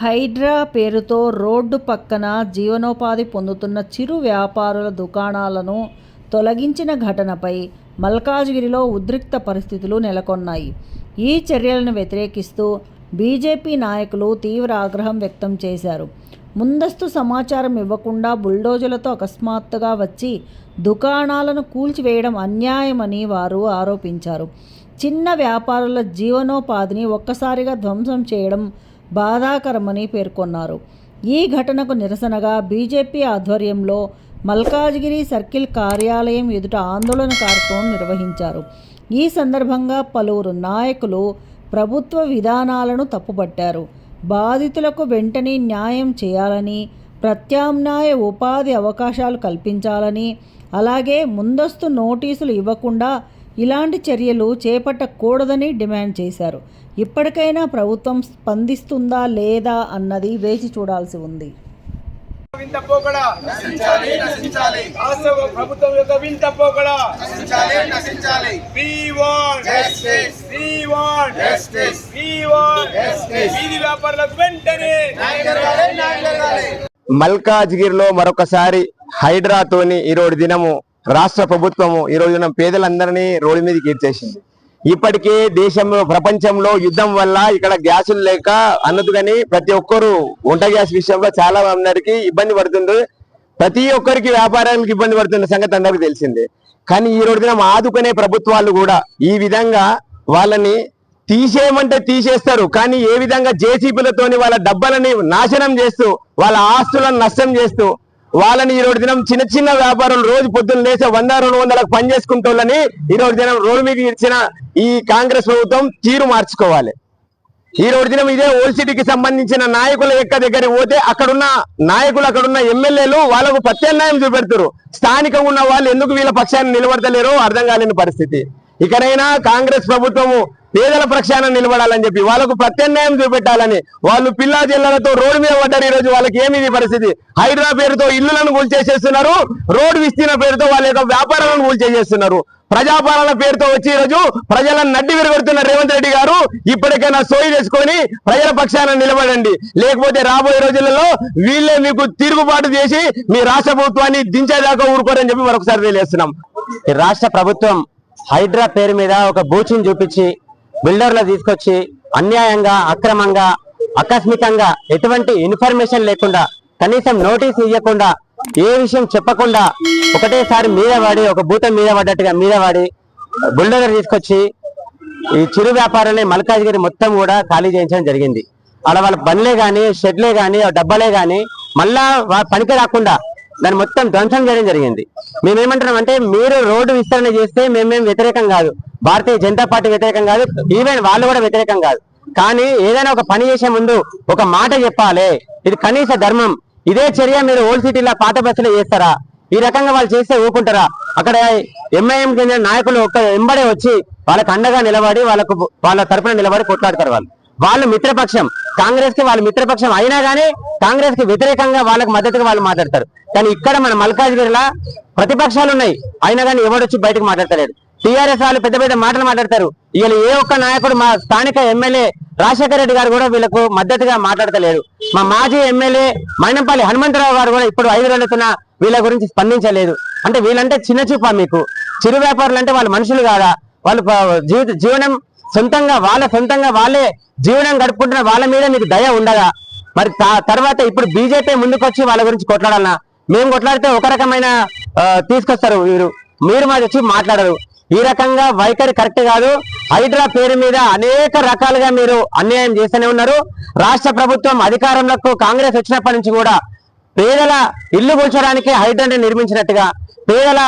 హైడ్రా పేరుతో రోడ్డు పక్కన జీవనోపాధి పొందుతున్న చిరు వ్యాపారుల దుకాణాలను తొలగించిన ఘటనపై మల్కాజ్గిరిలో ఉద్రిక్త పరిస్థితులు నెలకొన్నాయి. ఈ చర్యలను వ్యతిరేకిస్తూ బీజేపీ నాయకులు తీవ్ర ఆగ్రహం వ్యక్తం చేశారు. ముందస్తు సమాచారం ఇవ్వకుండా బుల్డోజర్లతో అకస్మాత్తుగా వచ్చి దుకాణాలను కూల్చివేయడం అన్యాయమని వారు ఆరోపించారు. చిన్న వ్యాపారుల జీవనోపాధిని ఒక్కసారిగా ధ్వంసం చేయడం బాధాకరమని పేర్కొన్నారు. ఈ ఘటనకు నిరసనగా బీజేపీ ఆధ్వర్యంలో మల్కాజ్గిరి సర్కిల్ కార్యాలయం ఎదుట ఆందోళన కార్యక్రమం నిర్వహించారు. ఈ సందర్భంగా పలువురు నాయకులు ప్రభుత్వ విధానాలను తప్పుపట్టారు. బాధితులకు వెంటనే న్యాయం చేయాలని, ప్రత్యామ్నాయ ఉపాధి అవకాశాలు కల్పించాలని, అలాగే ముందస్తు నోటీసులు ఇవ్వకుండా ఇలాంటి చర్యలు చేపట్టకూడదని డిమాండ్ చేశారు. ఇప్పటికైనా ప్రభుత్వం స్పందిస్తుందా లేదా అన్నది వేచి చూడాల్సి ఉంది. మల్కాజ్గిరిలో మరొకసారి హైడ్రాతోని ఈరోజు దినము రాష్ట్ర ప్రభుత్వము ఈరోజు పేదలందరినీ రోడ్డు మీదకి ఈడ్చేసింది. ఇప్పటికే దేశంలో ప్రపంచంలో యుద్ధం వల్ల ఇక్కడ గ్యాసులు లేక అన్నదుగాని ప్రతి ఒక్కరు వంట గ్యాస్ విషయంలో చాలా అందరికి ఇబ్బంది పడుతుంది. ప్రతి ఒక్కరికి వ్యాపారానికి ఇబ్బంది పడుతున్న సంగతి అందరికీ తెలిసిందే. కానీ ఈ రోజు దినం ఆదుకునే ప్రభుత్వాలు కూడా ఈ విధంగా వాళ్ళని తీసేయమంటే తీసేస్తారు. కానీ ఏ విధంగా జేసీబీలతోని వాళ్ళ డబ్బలని నాశనం చేస్తూ వాళ్ళ ఆస్తులను నష్టం చేస్తూ వాళ్ళని ఈ రోజు దినం చిన్న చిన్న వ్యాపారులు రోజు పొద్దున్న లేసే 100-200 పని చేసుకుంటోళ్ళని ఈ రోజు దినం రోడ్డు మీద ఇచ్చిన ఈ కాంగ్రెస్ ప్రభుత్వం తీరు మార్చుకోవాలి. ఈ రోజు దినం ఇదే ఓల్డ్ సిటీకి సంబంధించిన నాయకుల దగ్గరికి పోతే అక్కడున్న నాయకులు అక్కడున్న ఎమ్మెల్యేలు వాళ్ళకు ప్రత్యామ్నాయం చూపెడతారు. స్థానికంగా ఉన్న వాళ్ళు ఎందుకు వీళ్ళ పక్షాన్ని నిలబడతలేరో అర్థం కాలేని పరిస్థితి. ఇకనైనా కాంగ్రెస్ ప్రభుత్వము పేదల పక్షాన నిలబడాలని చెప్పి వాళ్ళకు ప్రత్యామ్నాయం చూపెట్టాలని వాళ్ళు పిల్లా జిల్లాలతో రోడ్డు మీద పడ్డారు. ఈ రోజు వాళ్ళకి ఏమిది పరిస్థితి? హైడ్రా పేరుతో ఇళ్లను కూల్చేసేస్తున్నారు. రోడ్డు విస్తీర్ణ పేరుతో వాళ్ళ యొక్క వ్యాపారాలను కూల్చేసేస్తున్నారు. ప్రజాపాలన పేరుతో వచ్చి ఈరోజు ప్రజలను నడ్డి విరగొడుతున్న రేవంత్ రెడ్డి గారు ఇప్పటికైనా సోయి చేసుకొని ప్రజల పక్షాన నిలబడండి. లేకపోతే రాబోయే రోజులలో వీళ్ళే మీకు తిరుగుబాటు చేసి మీ రాష్ట్ర ప్రభుత్వాన్ని దించేదాకా ఊరుకోరని చెప్పి మరొకసారి తెలియజేస్తున్నాం. రాష్ట్ర ప్రభుత్వం హైడ్రా పేరు మీద ఒక బూచిని చూపించి బిల్డర్లు తీసుకొచ్చి అన్యాయంగా, అక్రమంగా, ఆకస్మికంగా ఎటువంటి ఇన్ఫర్మేషన్ లేకుండా, కనీసం నోటీస్ ఇవ్వకుండా, ఏ విషయం చెప్పకుండా ఒకటేసారి మీద పడి ఒక భూతం మీద పడ్డట్టుగా మీద పడి బుల్డోజర్ తీసుకొచ్చి ఈ చిరు వ్యాపారాన్ని మల్కాజ్గిరి మొత్తం కూడా ఖాళీ చేయించడం జరిగింది. అలా వాళ్ళ బండ్లే కానీ, షెడ్లే కానీ, డబ్బాలే కానీ మళ్ళా పనికి రాకుండా దాన్ని మొత్తం ధ్వంసం చేయడం జరిగింది. మేమేమంటున్నాం అంటే, మీరు రోడ్డు విస్తరణ చేస్తే మేమేం వ్యతిరేకం కాదు, భారతీయ జనతా పార్టీ వ్యతిరేకం కాదు, ఈవెన్ వాళ్ళు కూడా వ్యతిరేకం కాదు. కానీ ఏదైనా ఒక పని చేసే ముందు ఒక మాట చెప్పాలి. ఇది కనీస ధర్మం. ఇదే చర్య మీరు ఓల్డ్ సిటీలో పాత బస్సులో చేస్తారా? ఈ రకంగా వాళ్ళు చేస్తే ఊరుకుంటారా? అక్కడ ఎంఐఎం కింద నాయకులు ఒక ఎంబడే వచ్చి వాళ్ళకి అండగా నిలబడి వాళ్ళ తరఫున నిలబడి కొట్లాడతారు. వాళ్ళు మిత్రపక్షం, కాంగ్రెస్ కి వాళ్ళు మిత్రపక్షం అయినా కానీ కాంగ్రెస్ కి వ్యతిరేకంగా వాళ్ళకి మద్దతుగా వాళ్ళు మాట్లాడతారు. కానీ ఇక్కడ మన మల్కాజ్గిరిలో ప్రతిపక్షాలు ఉన్నాయి, అయినా కానీ ఎవడొచ్చి బయటకు మాట్లాడతలేడు. టీఆర్ఎస్ వాళ్ళు పెద్ద పెద్ద మాటలు మాట్లాడతారు. వీళ్ళు ఏ ఒక్క నాయకుడు, మా స్థానిక ఎమ్మెల్యే రాజశేఖర రెడ్డి గారు కూడా వీళ్ళకు మద్దతుగా మాట్లాడతలేరు. మా మాజీ ఎమ్మెల్యే మైనంపల్లి హనుమంతరావు గారు కూడా ఇప్పుడు 5 రోజులుతున్న వీళ్ళ గురించి స్పందించలేదు. అంటే వీళ్ళంటే చిన్న చూపా మీకు? చిరు వ్యాపారులు అంటే వాళ్ళు మనుషులు కాదా? వాళ్ళు జీవనం సొంతంగా వాళ్ళే జీవనం గడుపుకుంటున్న వాళ్ళ మీద మీకు దయ ఉండదా? మరి తర్వాత ఇప్పుడు బీజేపీ ముందుకొచ్చి వాళ్ళ గురించి కొట్లాడాలన్నా? మేము కొట్లాడితే ఒక రకమైన తీసుకొస్తారు మీరు మాది వచ్చి మాట్లాడరు. ఈ రకంగా వైఖరి కరెక్ట్ కాదు. హైడ్రా పేరు మీద అనేక రకాలుగా మీరు అన్యాయం చేస్తూనే ఉన్నారు. రాష్ట్ర ప్రభుత్వం అధికారంలోకి కాంగ్రెస్ వచ్చినప్పటి నుంచి కూడా పేదల ఇల్లు కూర్చోడానికి హైడ్రాని నిర్మించినట్టుగా, పేదల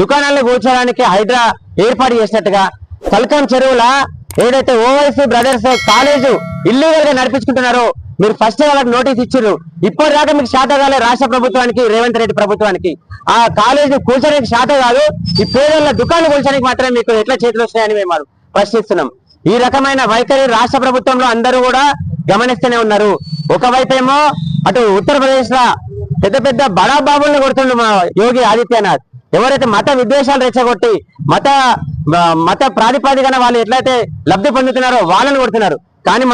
దుకాణాలను కూర్చోడానికి హైడ్రా ఏర్పాటు చేసినట్టుగా, కల్కం చెరువుల ఏదైతే ఓవైసీ బ్రదర్స్ కాలేజు ఇల్లీగల్ గా నడిపించుకుంటున్నారో మీరు ఫస్ట్ వాళ్ళకి నోటీస్ ఇచ్చారు. ఇప్పటిదాకా మీకు శాత కాలే రాష్ట్ర ప్రభుత్వానికి, రేవంత్ రెడ్డి ప్రభుత్వానికి. ఆ కాలేజీ కూర్చోడానికి శాత కాదు, ఈ పేదల దుకాణాలు కూర్చోడానికి మాత్రమే మీకు ఎట్లా చేతులు వస్తాయని మేము ప్రశ్నిస్తున్నాం. ఈ రకమైన వైఖరి రాష్ట్ర ప్రభుత్వంలో అందరూ కూడా గమనిస్తూనే ఉన్నారు. ఒకవైపేమో అటు ఉత్తరప్రదేశ్ లో పెద్ద పెద్ద బడా బాబుల్ని కొడుతుండ్రు మా యోగి ఆదిత్యనాథ్. ఎవరైతే మత విద్వేషాలు రెచ్చగొట్టి మత ప్రాతిపదికన వాళ్ళు ఎట్లయితే లబ్ధి పొందుతున్నారో వాళ్ళని కొడుతున్నారు. కానీ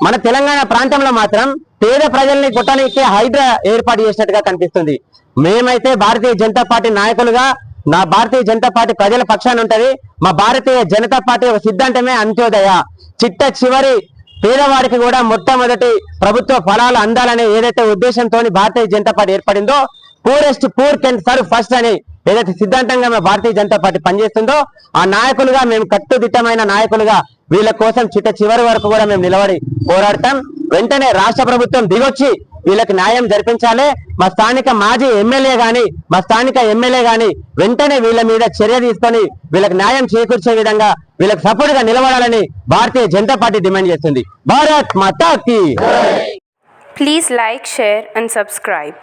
మన తెలంగాణ ప్రాంతంలో మాత్రం పేద ప్రజల్ని కొట్టడానికి హైడ్రా ఏర్పాటు చేసినట్టుగా కనిపిస్తుంది. మేమైతే భారతీయ జనతా పార్టీ నాయకులుగా నా భారతీయ జనతా పార్టీ ప్రజల పక్షాన ఉంటది. మా భారతీయ జనతా పార్టీ ఒక సిద్ధాంతమే అంత్యోదయ. చిట్ట చివరి పేదవాడికి కూడా మొట్టమొదటి ప్రభుత్వ ఫలాలు అందాలనే ఏదైతే ఉద్దేశంతో భారతీయ జనతా పార్టీ ఏర్పడిందో, purest poor can serve first అని ఏదైతే సిద్ధాంతంగా మా భారతీయ జనతా పార్టీ పనిచేస్తుందో, ఆ నాయకులుగా మేము కట్టుదిట్టమైన నాయకులుగా వీళ్ళ కోసం చిట్ట చివరి వరకు కూడా మేము నిలబడి పోరాడతాం. వెంటనే రాష్ట్ర ప్రభుత్వం దిగొచ్చి వీళ్ళకి న్యాయం జరిపించాలి. మా స్థానిక మాజీ ఎమ్మెల్యే గాని మా స్థానిక ఎమ్మెల్యే గాని వెంటనే వీళ్ళ మీద చర్య తీసుకొని వీళ్ళకి న్యాయం చేకూర్చే విధంగా వీళ్ళకి సపోర్ట్ గా నిలబడాలని భారతీయ జనతా పార్టీ డిమాండ్ చేస్తుంది. భారత్ మాతా key. Please like, share and subscribe.